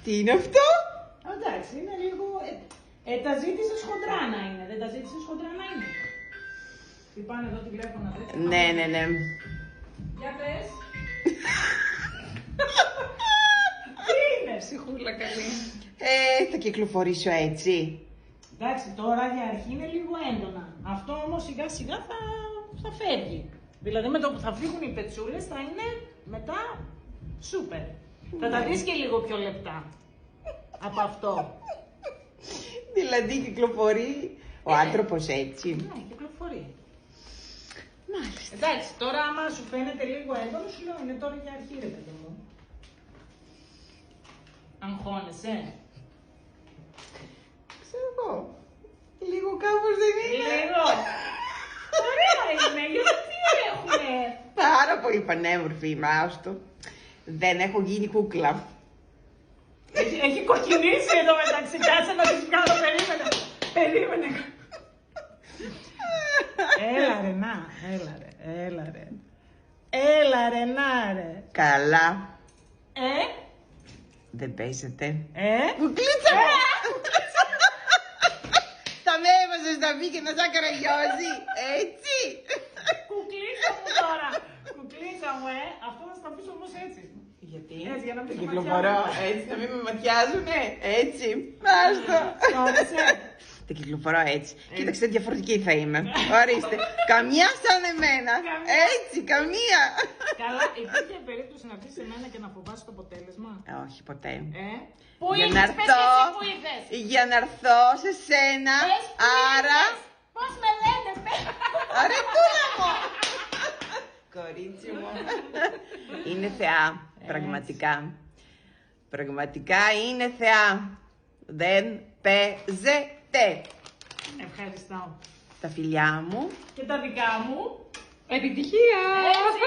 Τι είναι αυτό? Εντάξει, είναι λίγο... τα ζήτησες χοντρά να είναι, δεν τα ζήτησες χοντρά να είναι. Τι πάνε εδώ, τη βλέπω να δείτε. Ναι, ναι, ναι. Για πες. Τι είναι, ψυχούλα καλή. Θα κυκλοφορήσω έτσι. Εντάξει, τώρα για αρχή είναι λίγο έντονα. Αυτό όμως σιγά σιγά θα φεύγει. Δηλαδή με το που θα φύγουν οι πετσούλες θα είναι μετά σούπερ. Θα τα δεις και λίγο πιο λεπτά από αυτό. Δηλαδή κυκλοφορεί ο άνθρωπος έτσι. Ναι, κυκλοφορεί. Μάλιστα. Εντάξει, τώρα άμα σου φαίνεται λίγο έντονο, σου λέω είναι τώρα για αρχή ρε παιδί μου. Αγχώνεσαι. Ξέρω εγώ. Λίγο κάπως δεν είναι. Λίγο. Ωραία είναι, γιατί έχουμε. Πάρα πολύ πανέμορφη είμαι, άστο. Δεν έχω γίνει κούκλα. Έχει κοκκινήσει εδώ μεταξύ, κάτσε να τις βγάλω, περίμενε. Έλα ρε να, έλα ρε να ρε. Καλά. Ε, Δεν παίζεται. κουκλίτσα μου. Θα με έβαζες να μπει και να σαν καραγιόζη. Έτσι. Κουκλίτσα μου τώρα. Κουκλίτσα μου, αυτό θα στα πεις όμως έτσι. Γιατί? Έτσι, για να μην σε κυκλοφορώ ματιάζουν. έτσι, να μην με ματιάζουνε. Έτσι. Άστο. Θα κυκλοφορώ έτσι. Κοίταξε, διαφορετική θα είμαι. Ορίστε. Καμιά σαν εμένα. Έτσι, καμία. Καλά, υπήρχε περίπτωση να βρεις εμένα και να φοβάσαι το αποτέλεσμα. Όχι, ποτέ. Πού Για ήρθες, να πες και έρθω, εσύ που ήρθες. για να έρθω σε σένα. Πες που Άρα. ήρθες. Πώς με λένε, πες. Αρετούλα μου. Κορίτσι μου. Είναι θεά. Πραγματικά. Πραγματικά είναι θεά. Δεν παίζεται. Ευχαριστώ. Τα φιλιά μου. Και τα δικά μου. Επιτυχία. Έτσι.